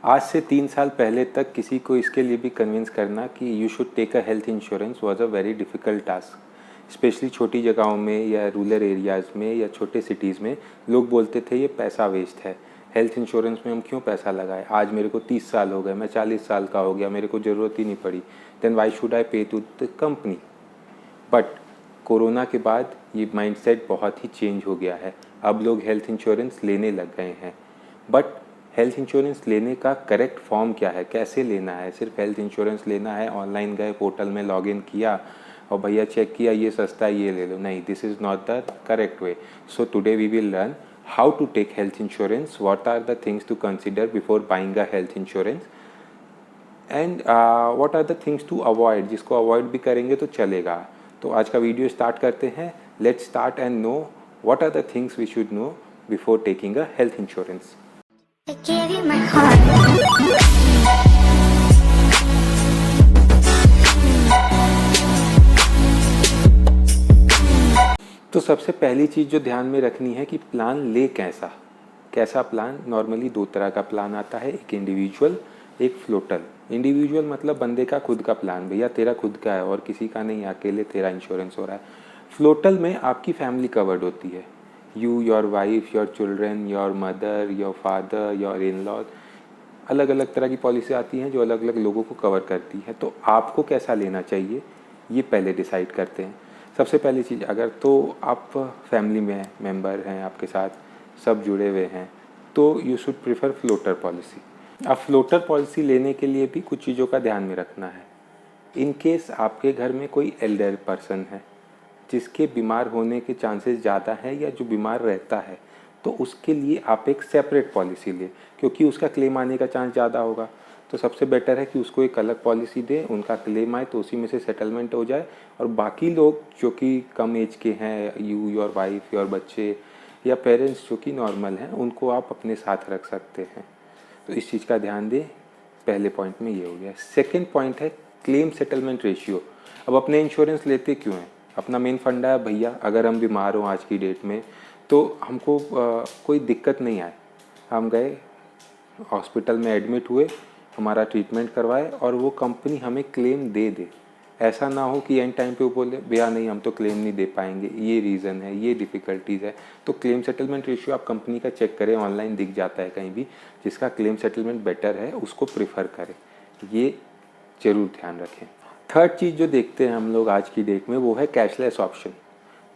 आज से 3 साल पहले तक किसी को इसके लिए भी कन्विंस करना कि you should take a health insurance was a very difficult task. Specially छोटी जगहों में या रूरल एरियाज़ में या छोटे सिटीज़ में लोग बोलते थे ये पैसा वेस्ट है, हेल्थ इंश्योरेंस में हम क्यों पैसा लगाएं। आज मेरे को 30 साल हो गए, मैं 40 साल का हो गया, मेरे को ज़रूरत ही नहीं पड़ी, then Y should I pay to the company. But corona के बाद ये माइंडसेट बहुत ही चेंज हो गया है। अब लोग हेल्थ इंश्योरेंस लेने लग गए हैं। बट हेल्थ इंश्योरेंस लेने का करेक्ट फॉर्म क्या है, कैसे लेना है? सिर्फ हेल्थ इंश्योरेंस लेना है, ऑनलाइन गए, पोर्टल में लॉगिन किया और भैया चेक किया ये सस्ता है ये ले लो, नहीं, this is not the correct way. So today we will learn how to take health insurance, what are the things to consider before buying a health insurance and what are the things to avoid, जिसको avoid भी करेंगे तो चलेगा। तो आज का video start करते हैं। Let's start and know what are the things we should know before taking a health insurance. I gave you my heart. तो सबसे पहली चीज़ जो ध्यान में रखनी है कि प्लान ले कैसा प्लान। नॉर्मली 2 तरह का प्लान आता है, एक इंडिविजुअल, एक फ्लोटल। इंडिविजुअल मतलब बंदे का खुद का प्लान, भैया तेरा खुद का है और किसी का नहीं, अकेले तेरा इंश्योरेंस हो रहा है। फ्लोटल में आपकी फैमिली कवर्ड होती है, you, your wife, your children, your mother, your father, your in law. अलग अलग तरह की पॉलिसी आती हैं जो अलग अलग लोगों को कवर करती है। तो आपको कैसा लेना चाहिए ये पहले डिसाइड करते हैं। सबसे पहली चीज़, अगर तो आप फैमिली में मेंबर हैं, आपके साथ सब जुड़े हुए हैं, तो you should prefer floater policy. अब फ्लोटर पॉलिसी लेने के लिए भी कुछ चीज़ों का ध्यान में रखना है। इन केस आपके घर में कोई एल्डर पर्सन है जिसके बीमार होने के चांसेस ज़्यादा है या जो बीमार रहता है, तो उसके लिए आप एक सेपरेट पॉलिसी लें, क्योंकि उसका क्लेम आने का चांस ज़्यादा होगा। तो सबसे बेटर है कि उसको एक अलग पॉलिसी दें, उनका क्लेम आए तो उसी में से सेटलमेंट हो जाए, और बाकी लोग जो कि कम एज के हैं, यू, योर वाइफ, योर बच्चे या पेरेंट्स जो कि नॉर्मल हैं, उनको आप अपने साथ रख सकते हैं। तो इस चीज़ का ध्यान दें। पहले पॉइंट में ये हो गया। सेकेंड पॉइंट है क्लेम सेटलमेंट रेशियो। अब अपने इंश्योरेंस लेते क्यों हैं? अपना मेन फंडा है भैया, अगर हम बीमार हों आज की डेट में तो हमको कोई दिक्कत नहीं आए, हम गए हॉस्पिटल में एडमिट हुए, हमारा ट्रीटमेंट करवाए और वो कंपनी हमें क्लेम दे दे। ऐसा ना हो कि एंड टाइम पे वो बोले भैया नहीं हम तो क्लेम नहीं दे पाएंगे, ये रीज़न है, ये डिफ़िकल्टीज़ है। तो क्लेम सेटलमेंट रेशियो आप कंपनी का चेक करें, ऑनलाइन दिख जाता है कहीं भी, जिसका क्लेम सेटलमेंट बेटर है उसको प्रेफर करें, ये ज़रूर ध्यान रखें। थर्ड चीज़ जो देखते हैं हम लोग आज की डेट में वो है कैशलेस ऑप्शन।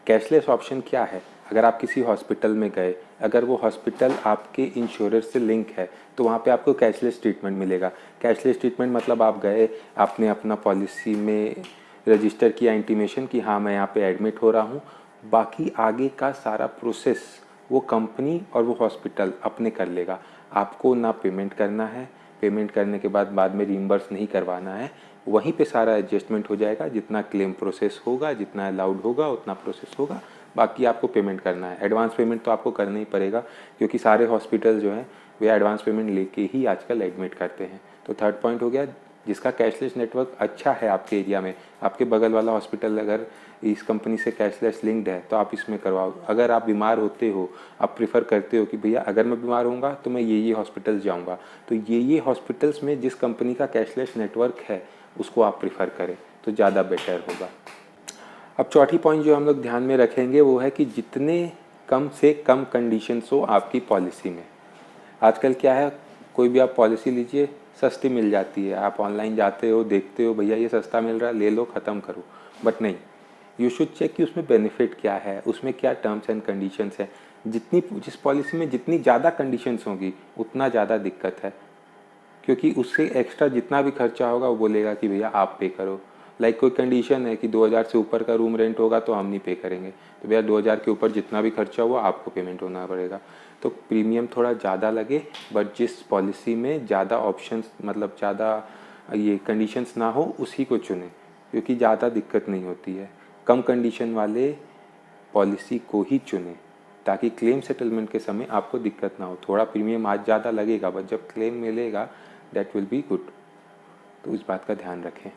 कैशलेस ऑप्शन क्या है? अगर आप किसी हॉस्पिटल में गए, अगर वो हॉस्पिटल आपके इंश्योरेंस से लिंक है तो वहाँ पे आपको कैशलेस ट्रीटमेंट मिलेगा। कैशलेस ट्रीटमेंट मतलब आप गए, आपने अपना पॉलिसी में रजिस्टर किया इंटीमेशन कि हाँ मैं यहाँ पे एडमिट हो रहा हूँ, बाकी आगे का सारा प्रोसेस वो कंपनी और वो हॉस्पिटल अपने कर लेगा। आपको ना पेमेंट करना है, पेमेंट करने के बाद में रीइंबर्स नहीं करवाना है, वहीं पे सारा एडजस्टमेंट हो जाएगा। जितना क्लेम प्रोसेस होगा, जितना अलाउड होगा उतना प्रोसेस होगा, बाकी आपको पेमेंट करना है। एडवांस पेमेंट तो आपको करना ही पड़ेगा, क्योंकि सारे हॉस्पिटल जो हैं वे एडवांस पेमेंट लेके ही आजकल एडमिट करते हैं। तो थर्ड पॉइंट हो गया, जिसका कैशलेस नेटवर्क अच्छा है आपके एरिया में, आपके बगल वाला हॉस्पिटल अगर इस कंपनी से कैशलेस लिंक्ड है तो आप इसमें करवाओ। अगर आप बीमार होते हो, आप प्रेफर करते हो कि भैया अगर मैं बीमार होऊंगा तो मैं ये हॉस्पिटल जाऊंगा, तो ये हॉस्पिटल्स में जिस कंपनी का कैशलेस नेटवर्क है उसको आप प्रेफर करें तो ज़्यादा बेटर होगा। अब चौथी पॉइंट जो हम लोग ध्यान में रखेंगे वो है कि जितने कम से कम कंडीशंस हो आपकी पॉलिसी में। आजकल क्या है, कोई भी आप पॉलिसी लीजिए सस्ती मिल जाती है, आप ऑनलाइन जाते हो, देखते हो भैया ये सस्ता मिल रहा है, ले लो, ख़त्म करो। बट नहीं, यू शुड चेक कि उसमें बेनिफिट क्या है, उसमें क्या टर्म्स एंड कंडीशंस है। जिस पॉलिसी में जितनी ज़्यादा कंडीशंस होंगी उतना ज़्यादा दिक्कत है, क्योंकि उससे एक्स्ट्रा जितना भी खर्चा होगा वो बोलेगा कि भैया आप पे करो। लाइक कोई कंडीशन है कि 2000 से ऊपर का रूम रेंट होगा तो हम नहीं पे करेंगे, तो भैया 2000 के ऊपर जितना भी खर्चा हुआ आपको पेमेंट होना पड़ेगा। तो प्रीमियम थोड़ा ज़्यादा लगे, बट जिस पॉलिसी में ज़्यादा ऑप्शंस मतलब ज़्यादा ये कंडीशंस ना हो उसी को चुने, क्योंकि ज़्यादा दिक्कत नहीं होती है। कम कंडीशन वाले पॉलिसी को ही चुने ताकि क्लेम सेटलमेंट के समय आपको दिक्कत ना हो। थोड़ा प्रीमियम आज ज़्यादा लगेगा, बट जब क्लेम मिलेगा दैट विल बी गुड। तो इस बात का ध्यान रखें।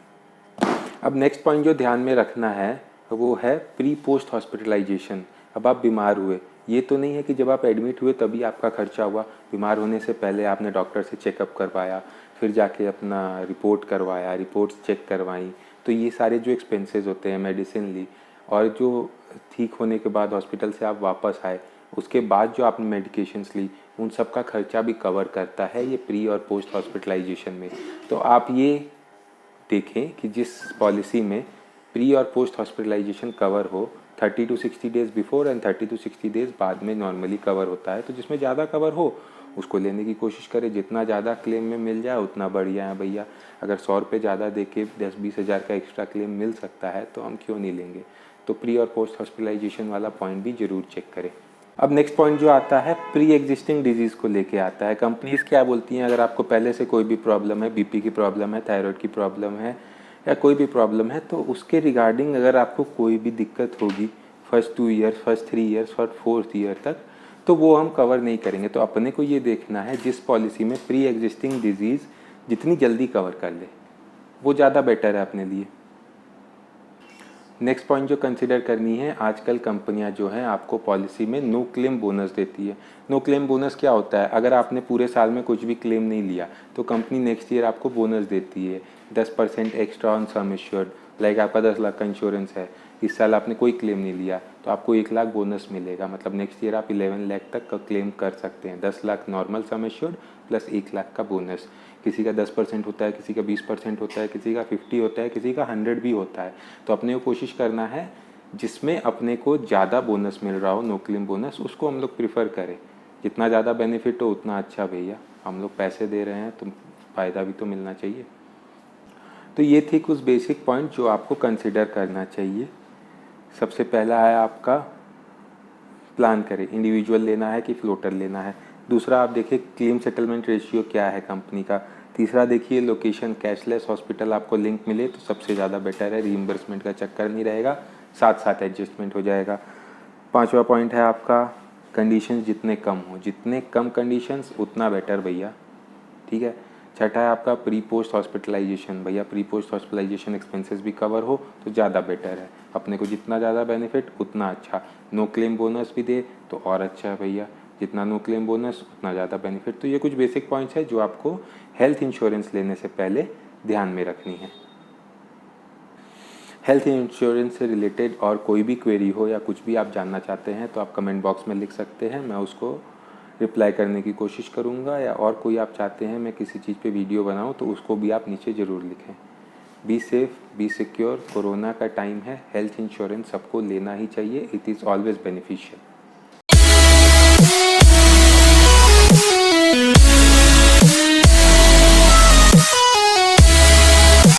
अब नेक्स्ट पॉइंट जो ध्यान में रखना है वो है प्री पोस्ट हॉस्पिटलाइजेशन। अब आप बीमार हुए, ये तो नहीं है कि जब आप एडमिट हुए तभी आपका खर्चा हुआ। बीमार होने से पहले आपने डॉक्टर से चेकअप करवाया, फिर जाके अपना रिपोर्ट करवाया, रिपोर्ट्स चेक करवाई, तो ये सारे जो एक्सपेंसेस होते हैं, मेडिसिन ली, और जो ठीक होने के बाद हॉस्पिटल से आप वापस आए, उसके बाद जो आपने मेडिकेशंस ली, उन सब का खर्चा भी कवर करता है ये प्री और पोस्ट हॉस्पिटलाइजेशन में। तो आप ये देखें कि जिस पॉलिसी में प्री और पोस्ट हॉस्पिटलाइजेशन कवर हो, 30 to 60 days before and 30 to 60 days बाद में नॉर्मली कवर होता है, तो जिसमें ज़्यादा कवर हो उसको लेने की कोशिश करें। जितना ज़्यादा क्लेम में मिल जाए उतना बढ़िया है भैया। अगर 100 रुपये ज़्यादा दे के 10-20 हज़ार का एक्स्ट्रा क्लेम मिल सकता है तो हम क्यों नहीं लेंगे। तो प्री और पोस्ट हॉस्पिटलाइजेशन वाला पॉइंट भी ज़रूर चेक करें। अब नेक्स्ट पॉइंट जो आता है प्री एग्जिस्टिंग डिजीज़ को लेके आता है। कंपनीज़ क्या बोलती हैं, अगर आपको पहले से कोई भी प्रॉब्लम है, बीपी की प्रॉब्लम है, थायराइड की प्रॉब्लम है, या कोई भी प्रॉब्लम है, तो उसके रिगार्डिंग अगर आपको कोई भी दिक्कत होगी फर्स्ट 2 ईयर्स, फर्स्ट 3 ईयर्स और 4th ईयर तक, तो वो हम कवर नहीं करेंगे। तो अपने को ये देखना है जिस पॉलिसी में प्री एग्जिस्टिंग डिजीज़ जितनी जल्दी कवर कर ले वो ज़्यादा बेटर है अपने लिए। नेक्स्ट पॉइंट जो कंसिडर करनी है, आजकल कंपनियां जो हैं आपको पॉलिसी में नो क्लेम बोनस देती है। नो क्लेम बोनस क्या होता है, अगर आपने पूरे साल में कुछ भी क्लेम नहीं लिया तो कंपनी नेक्स्ट ईयर आपको बोनस देती है 10% extra on sum assured. Like आपका 10 लाख का इंश्योरेंस है, इस साल आपने कोई क्लेम नहीं लिया तो आपको 1 लाख बोनस मिलेगा। मतलब नेक्स्ट ईयर आप 11 लाख तक का क्लेम कर सकते हैं। 10 lakh normal sum assured plus 1 lakh का बोनस। किसी का 10% होता है, किसी का 20% होता है, किसी का 50 होता है, किसी का 100 भी होता है। तो अपने को कोशिश करना है जिसमें अपने को ज़्यादा बोनस मिल रहा हो, नो क्लेम बोनस, उसको हम लोग प्रीफर करें। जितना ज़्यादा बेनिफिट हो उतना अच्छा भैया, हम लोग पैसे दे रहे हैं तो फ़ायदा भी तो मिलना चाहिए। तो ये थी कुछ बेसिक पॉइंट जो आपको कंसिडर करना चाहिए। सबसे पहला है आपका प्लान करें, इंडिविजुअल लेना है कि फ्लोटर लेना है। दूसरा आप देखिए क्लेम सेटलमेंट रेशियो क्या है कंपनी का। तीसरा देखिए लोकेशन, कैशलेस हॉस्पिटल आपको लिंक मिले तो सबसे ज़्यादा बेटर है, रीइंबर्समेंट का चक्कर नहीं रहेगा, साथ साथ एडजस्टमेंट हो जाएगा। पांचवा पॉइंट है आपका कंडीशंस जितने कम हो, जितने कम कंडीशंस उतना बेटर भैया, ठीक है। छठा है आपका प्री पोस्ट हॉस्पिटलाइजेशन, भैया प्री पोस्ट हॉस्पिटलाइजेशन एक्सपेंसेस भी कवर हो तो ज़्यादा बेटर है, अपने को जितना ज़्यादा बेनिफिट उतना अच्छा। नो क्लेम बोनस भी दे तो और अच्छा है भैया, जितना नो क्लेम बोनस उतना ज़्यादा बेनिफिट। तो ये कुछ बेसिक पॉइंट्स है जो आपको हेल्थ इंश्योरेंस लेने से पहले ध्यान में रखनी है। हेल्थ इंश्योरेंस से रिलेटेड और कोई भी क्वेरी हो या कुछ भी आप जानना चाहते हैं तो आप कमेंट बॉक्स में लिख सकते हैं, मैं उसको रिप्लाई करने की कोशिश करूँगा। या और कोई आप चाहते हैं मैं किसी चीज़ पे वीडियो बनाऊँ तो उसको भी आप नीचे ज़रूर लिखें। Be safe, be secure, corona का टाइम है, हेल्थ इंश्योरेंस सबको लेना ही चाहिए, इट इज़ ऑलवेज बेनिफिशियल।